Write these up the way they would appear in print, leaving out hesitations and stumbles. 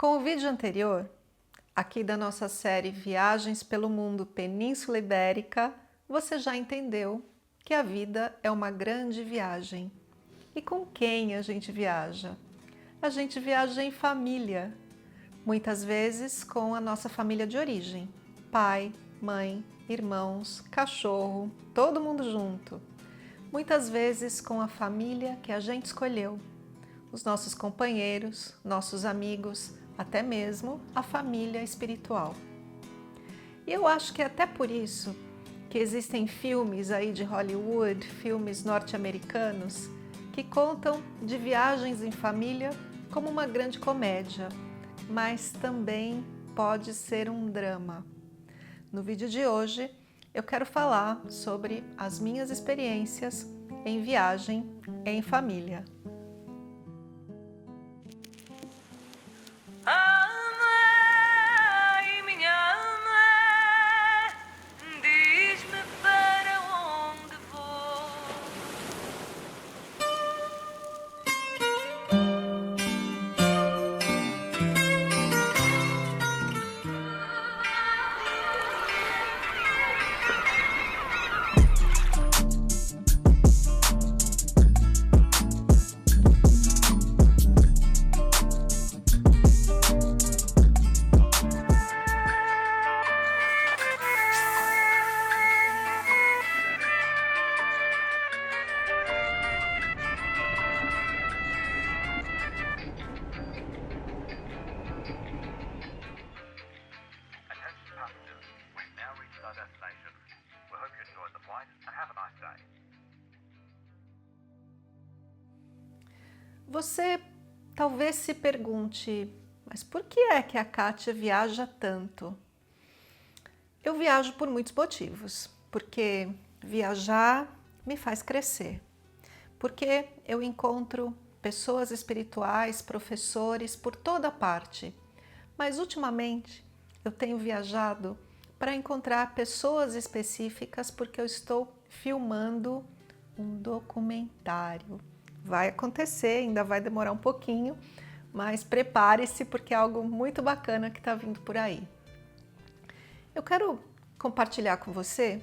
Com o vídeo anterior, aqui da nossa série Viagens pelo Mundo Península Ibérica, você já entendeu que a vida é uma grande viagem. E com quem a gente viaja? A gente viaja em família, muitas vezes com a nossa família de origem. Pai, mãe, irmãos, cachorro, todo mundo junto. Muitas vezes com a família que a gente escolheu, os nossos companheiros, nossos amigos, até mesmo a família espiritual. E eu acho que é até por isso que existem filmes aí de Hollywood, filmes norte-americanos, que contam de viagens em família como uma grande comédia, mas também pode ser um drama. No vídeo de hoje, eu quero falar sobre as minhas experiências em viagem em família. Amei, minha amei, diz-me para onde vou. Attention passengers, we've now reached our destination. We hope you enjoyed the flight and have a nice day. Você talvez se pergunte, mas por que é que a Kátia viaja tanto? Eu viajo por muitos motivos, porque viajar me faz crescer, porque eu encontro pessoas espirituais, professores por toda parte, mas ultimamente eu tenho viajado para encontrar pessoas específicas porque eu estou filmando um documentário. Vai acontecer, ainda vai demorar um pouquinho, mas prepare-se porque é algo muito bacana que está vindo por aí. Eu quero compartilhar com você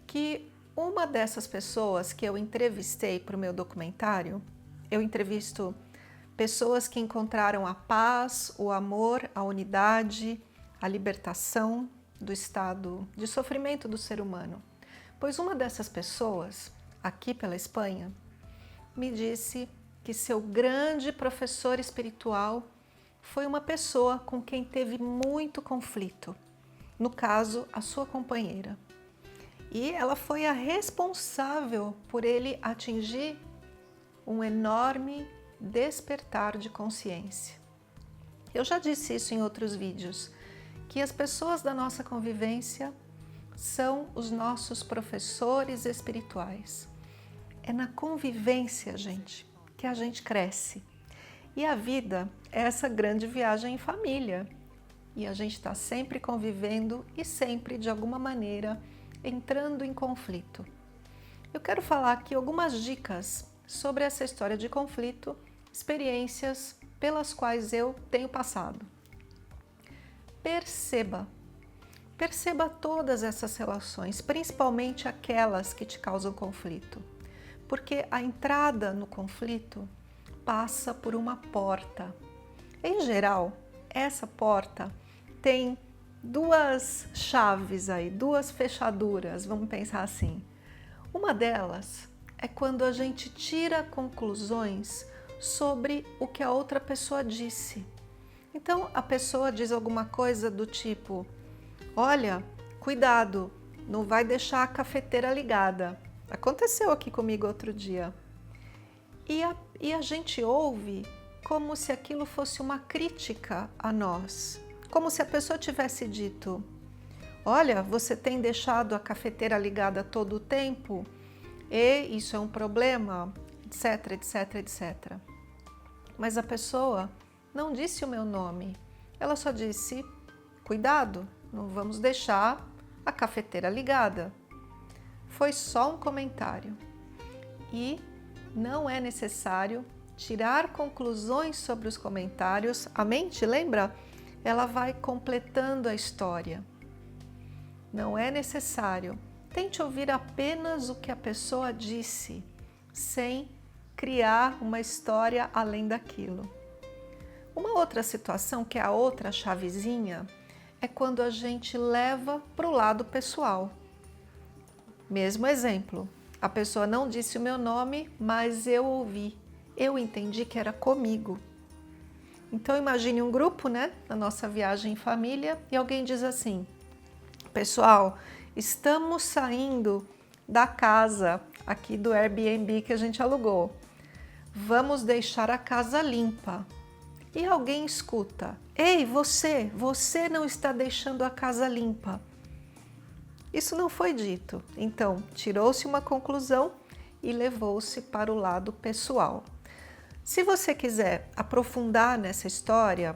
que uma dessas pessoas que eu entrevistei para o meu documentário, eu entrevisto pessoas que encontraram a paz, o amor, a unidade, a libertação do estado de sofrimento do ser humano. Pois uma dessas pessoas, aqui pela Espanha, me disse que seu grande professor espiritual foi uma pessoa com quem teve muito conflito, no caso, a sua companheira. E ela foi a responsável por ele atingir um enorme despertar de consciência. Eu já disse isso em outros vídeos, que as pessoas da nossa convivência são os nossos professores espirituais. É na convivência, gente, que a gente cresce. E a vida é essa grande viagem em família. E a gente está sempre convivendo e sempre, de alguma maneira, entrando em conflito. Eu quero falar aqui algumas dicas sobre essa história de conflito, experiências pelas quais eu tenho passado. Perceba todas essas relações, principalmente aquelas que te causam conflito, porque a entrada no conflito passa por uma porta. Em geral, essa porta tem duas chaves aí, duas fechaduras, vamos pensar assim. Uma delas é quando a gente tira conclusões sobre o que a outra pessoa disse. Então, a pessoa diz alguma coisa do tipo: olha, cuidado, não vai deixar a cafeteira ligada. Aconteceu aqui comigo outro dia. E a gente ouve como se aquilo fosse uma crítica a nós. Como se a pessoa tivesse dito: olha, você tem deixado a cafeteira ligada todo o tempo e isso é um problema, etc, etc, etc. Mas a pessoa não disse o meu nome, ela só disse: cuidado, não vamos deixar a cafeteira ligada. Foi só um comentário e não é necessário tirar conclusões sobre os comentários, a mente, lembra? Ela vai completando a história. Não é necessário. Tente ouvir apenas o que a pessoa disse, sem criar uma história além daquilo. Uma outra situação, que é a outra chavezinha, é quando a gente leva para o lado pessoal. Mesmo exemplo, a pessoa não disse o meu nome, mas eu ouvi. Eu entendi que era comigo. Então imagine um grupo, né, na nossa viagem em família, e alguém diz assim: pessoal, estamos saindo da casa aqui do Airbnb que a gente alugou. Vamos deixar a casa limpa. E alguém escuta: ei, você não está deixando a casa limpa. Isso não foi dito. Então, tirou-se uma conclusão e levou-se para o lado pessoal. Se você quiser aprofundar nessa história,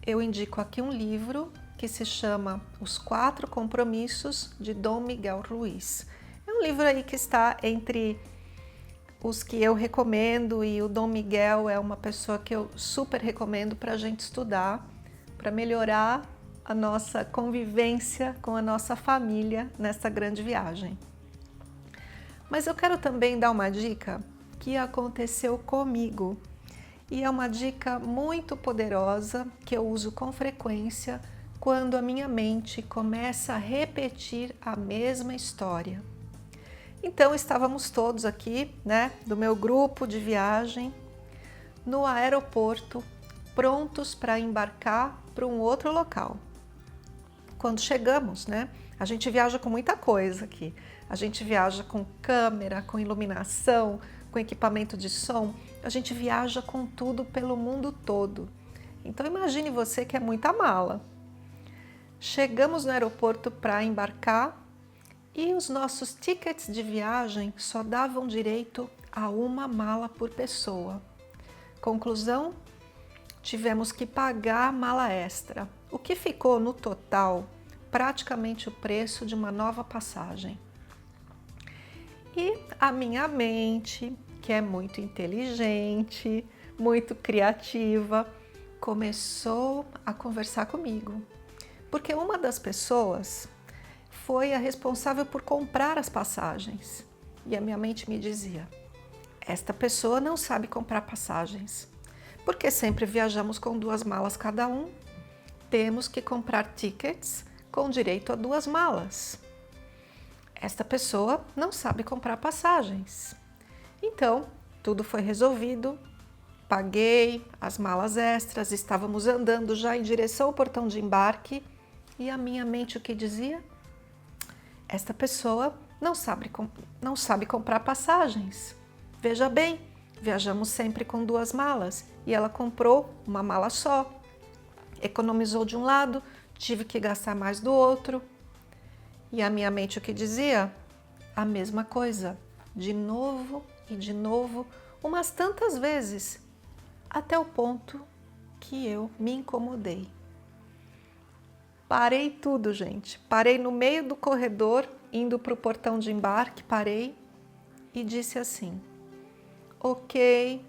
eu indico aqui um livro que se chama Os 4 Compromissos, de Dom Miguel Ruiz. É um livro aí que está entre os que eu recomendo, e o Dom Miguel é uma pessoa que eu super recomendo para a gente estudar, para melhorar a nossa convivência com a nossa família nessa grande viagem. Mas eu quero também dar uma dica que aconteceu comigo, e é uma dica muito poderosa que eu uso com frequência quando a minha mente começa a repetir a mesma história. Então estávamos todos aqui, né, do meu grupo de viagem, no aeroporto, prontos para embarcar para um outro local. Quando chegamos, né, a gente viaja com muita coisa aqui. A gente viaja com câmera, com iluminação, com equipamento de som. A gente viaja com tudo pelo mundo todo. Então imagine você que é muita mala. Chegamos no aeroporto para embarcar e os nossos tickets de viagem só davam direito a uma mala por pessoa. Conclusão? Tivemos que pagar mala extra, o que ficou no total praticamente o preço de uma nova passagem. E a minha mente, que é muito inteligente, muito criativa, começou a conversar comigo, porque uma das pessoas foi a responsável por comprar as passagens. E a minha mente me dizia: esta pessoa não sabe comprar passagens, porque sempre viajamos com 2 malas cada um, temos que comprar tickets com direito a 2 malas. Esta pessoa não sabe comprar passagens. Então, tudo foi resolvido, paguei as malas extras, estávamos andando já em direção ao portão de embarque, e a minha mente o que dizia? Esta pessoa não sabe comprar passagens. Veja bem, viajamos sempre com 2 malas e ela comprou uma mala só. Economizou de um lado, tive que gastar mais do outro. E a minha mente o que dizia? A mesma coisa, de novo e de novo, umas tantas vezes, até o ponto que eu me incomodei. Parei tudo, gente. Parei no meio do corredor, indo para o portão de embarque, parei e disse assim: ok,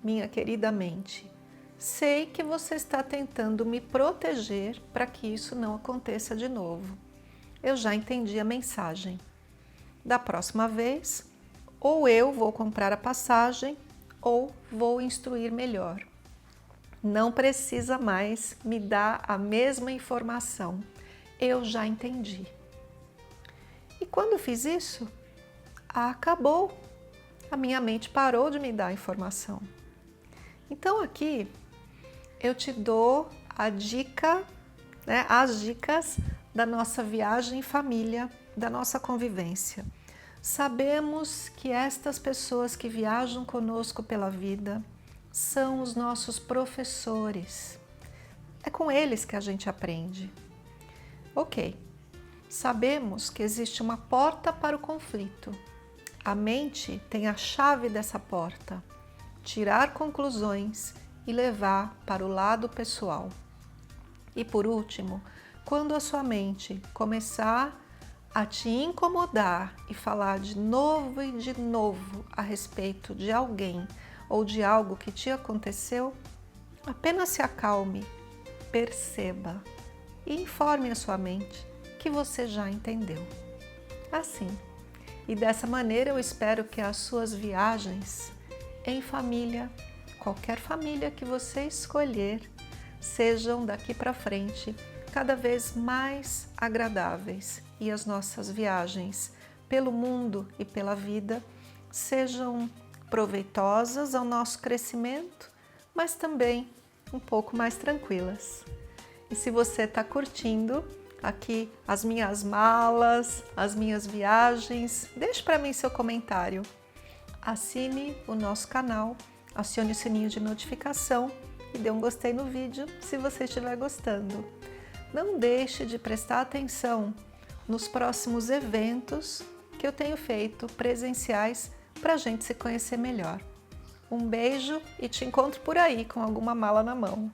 minha querida mente, sei que você está tentando me proteger para que isso não aconteça de novo. Eu já entendi a mensagem. Da próxima vez, ou eu vou comprar a passagem ou vou instruir melhor. Não precisa mais me dar a mesma informação. Eu já entendi. E quando fiz isso, acabou. A minha mente parou de me dar a informação. Então aqui eu te dou a dica, né, as dicas da nossa viagem em família, da nossa convivência. Sabemos que estas pessoas que viajam conosco pela vida são os nossos professores. É com eles que a gente aprende. Ok, sabemos que existe uma porta para o conflito. A mente tem a chave dessa porta: tirar conclusões e levar para o lado pessoal. E por último, quando a sua mente começar a te incomodar e falar de novo e de novo a respeito de alguém ou de algo que te aconteceu, apenas se acalme, perceba e informe a sua mente que você já entendeu. Assim, e dessa maneira eu espero que as suas viagens em família, qualquer família que você escolher, sejam daqui para frente cada vez mais agradáveis e as nossas viagens pelo mundo e pela vida sejam proveitosas ao nosso crescimento, mas também um pouco mais tranquilas. E se você está curtindo aqui as minhas malas, as minhas viagens, deixe para mim seu comentário. Assine o nosso canal, acione o sininho de notificação e dê um gostei no vídeo se você estiver gostando. Não deixe de prestar atenção nos próximos eventos que eu tenho feito presenciais para a gente se conhecer melhor. Um beijo e te encontro por aí com alguma mala na mão.